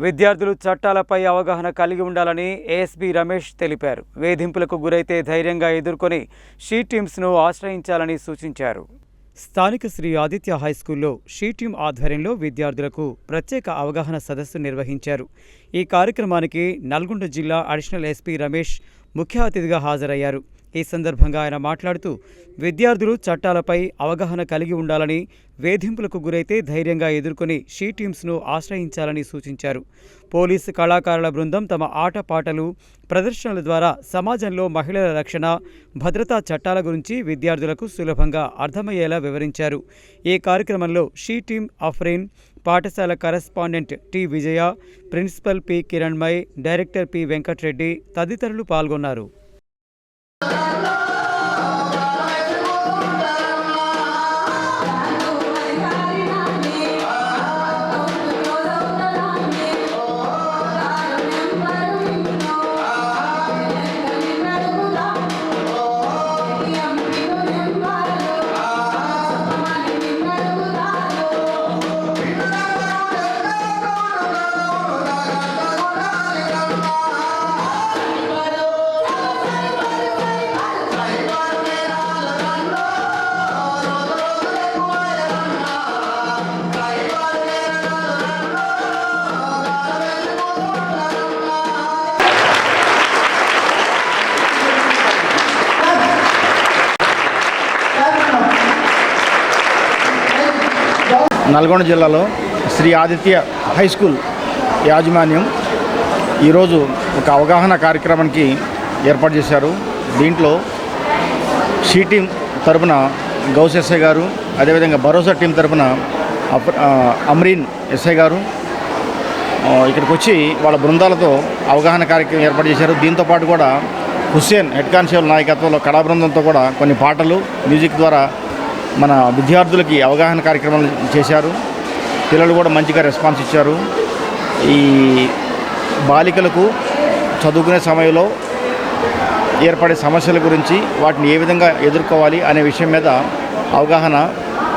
విద్యార్థులు చట్టాలపై అవగాహన కలిగి ఉండాలని ఏఎస్పీ రమేష్ తెలిపారు. వేధింపులకు గురైతే ధైర్యంగా ఎదుర్కొని షీ టీమ్స్ను ఆశ్రయించాలని సూచించారు. స్థానిక శ్రీ ఆదిత్య హైస్కూల్లో షీ టీమ్ ఆధ్వర్యంలో విద్యార్థులకు ప్రత్యేక అవగాహన సదస్సు నిర్వహించారు. ఈ కార్యక్రమానికి నల్గొండ జిల్లా అడిషనల్ ఎస్పీ రమేష్ ముఖ్య అతిథిగా హాజరయ్యారు. ఈ సందర్భంగా ఆయన మాట్లాడుతూ విద్యార్థులు చట్టాలపై అవగాహన కలిగి ఉండాలని, వేధింపులకు గురైతే ధైర్యంగా ఎదుర్కొని షీ టీమ్స్ను ఆశ్రయించాలని సూచించారు. పోలీసు కళాకారుల బృందం తమ ఆటపాటలు, ప్రదర్శనల ద్వారా సమాజంలో మహిళల రక్షణ, భద్రతా చట్టాల గురించి విద్యార్థులకు సులభంగా అర్థమయ్యేలా వివరించారు. ఈ కార్యక్రమంలో షీ టీమ్ అఫ్రీన్, పాఠశాల correspondent T Vijaya, principal P Kiranmayi, director P Venkatreddy తదితరులు పాల్గొన్నారు. నల్గొండ జిల్లాలో శ్రీ ఆదిత్య హై స్కూల్ యాజమాన్యం ఈరోజు ఒక అవగాహన కార్యక్రమానికి ఏర్పాటు చేశారు. దీంట్లో షీ టీం తరపున గౌస్ ఎస్ఐ గారు, అదేవిధంగా భరోసా టీం తరపున అమ్రీన్ ఎస్ఐ గారు ఇక్కడికి వచ్చి వాళ్ళ బృందాలతో అవగాహన కార్యక్రమం ఏర్పాటు చేశారు. దీంతోపాటు కూడా హుస్సేన్ హెడ్ కానిస్టేబుల్ నాయకత్వంలో కళా బృందంతో కూడా కొన్ని పాటలు, మ్యూజిక్ ద్వారా మన విద్యార్థులకి అవగాహన కార్యక్రమాలు చేశారు. పిల్లలు కూడా మంచిగా రెస్పాన్స్ ఇచ్చారు. ఈ బాలికలకు చదువుకునే సమయంలో ఏర్పడే సమస్యల గురించి, వాటిని ఏ విధంగా ఎదుర్కోవాలి అనే విషయం మీద అవగాహన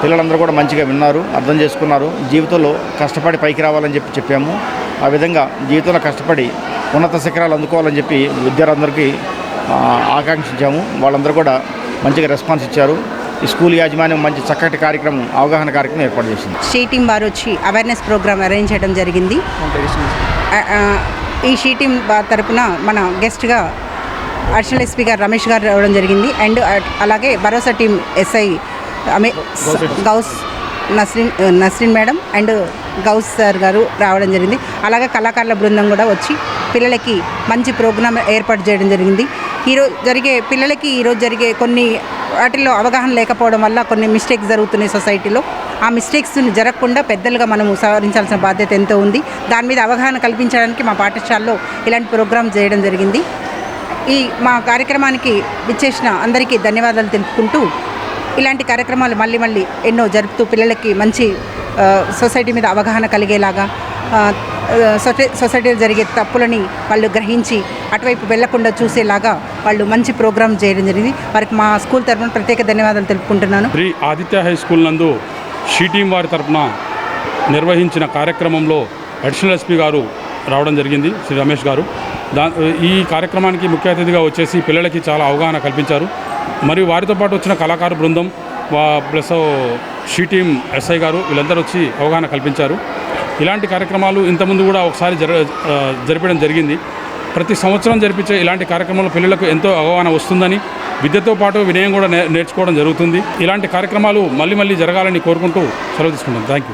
పిల్లలందరూ కూడా మంచిగా విన్నారు, అర్థం చేసుకున్నారు. జీవితంలో కష్టపడి పైకి రావాలని చెప్పాము. ఆ విధంగా జీవితంలో కష్టపడి ఉన్నత శిఖరాలు అందుకోవాలని చెప్పి విద్యార్థులందరికీ ఆకాంక్షించాము. వాళ్ళందరూ కూడా మంచిగా రెస్పాన్స్ ఇచ్చారు. ఈ స్కూల్ యాజమాన్యం మంచి చక్కటి కార్యక్రమం, అవగాహన కార్యక్రమం ఏర్పాటు చేసింది. షీ టీమ్ వారు వచ్చి అవేర్నెస్ ప్రోగ్రామ్ అరేంజ్ చేయడం జరిగింది. ఈ షీ టీమ్ తరపున మన గెస్ట్గా అడిషనల్ ఎస్పీ గారు రమేష్ గారు రావడం జరిగింది. అండ్ అలాగే Bharosa team SI Ghouse Nasreen madam and Ghouse sir గారు రావడం జరిగింది. అలాగే కళాకారుల బృందం కూడా వచ్చి పిల్లలకి మంచి ప్రోగ్రామ్ ఏర్పాటు చేయడం జరిగింది. పిల్లలకి ఈరోజు జరిగే కొన్ని వాటిల్లో అవగాహన లేకపోవడం వల్ల కొన్ని మిస్టేక్స్ జరుగుతున్నాయి సొసైటీలో. ఆ మిస్టేక్స్ని జరగకుండా పెద్దలుగా మనము సవరించాల్సిన బాధ్యత ఎంతో ఉంది. దాని మీద అవగాహన కల్పించడానికి మా పాఠశాలలో ఇలాంటి ప్రోగ్రామ్ చేయడం జరిగింది. మా కార్యక్రమానికి విచ్చేసిన అందరికీ ధన్యవాదాలు తెలుపుకుంటూ, ఇలాంటి కార్యక్రమాలు మళ్ళీ ఎన్నో జరుపుతూ పిల్లలకి మంచి సొసైటీ మీద అవగాహన కలిగేలాగా, సొసైటీలో జరిగే తప్పులని వాళ్ళు గ్రహించి అటువైపు వెళ్లకుండా చూసేలాగా వాళ్ళు మంచి ప్రోగ్రామ్ చేయడం జరిగింది. వారికి మా స్కూల్ తరఫున ప్రత్యేక ధన్యవాదాలు తెలుపుకుంటున్నాను. శ్రీ ఆదిత్య హై స్కూల్ నందు షీ టీం వారి తరఫున నిర్వహించిన కార్యక్రమంలో అడిషనల్ ఎస్పీ గారు రావడం జరిగింది, శ్రీ రమేష్ గారు. ఈ కార్యక్రమానికి ముఖ్య అతిథిగా వచ్చేసి పిల్లలకి చాలా అవగాహన కల్పించారు. మరియు వారితో పాటు వచ్చిన కళాకారు బృందం ప్లస్ షీ టీం ఎస్ఐ గారు వీళ్ళందరూ వచ్చి అవగాహన కల్పించారు. ఇలాంటి కార్యక్రమాలు ఇంతకుముందు కూడా ఒకసారి జరిపడం జరిగింది. ప్రతి సంవత్సరం జరిపించే ఇలాంటి కార్యక్రమాలు పిల్లలకు ఎంతో అవగాహన వస్తుందని, విద్యతో పాటు వినయం కూడా నేర్చుకోవడం జరుగుతుంది. ఇలాంటి కార్యక్రమాలు మళ్ళీ జరగాలని కోరుకుంటూ సెలవు తీసుకుంటాం. Thank you.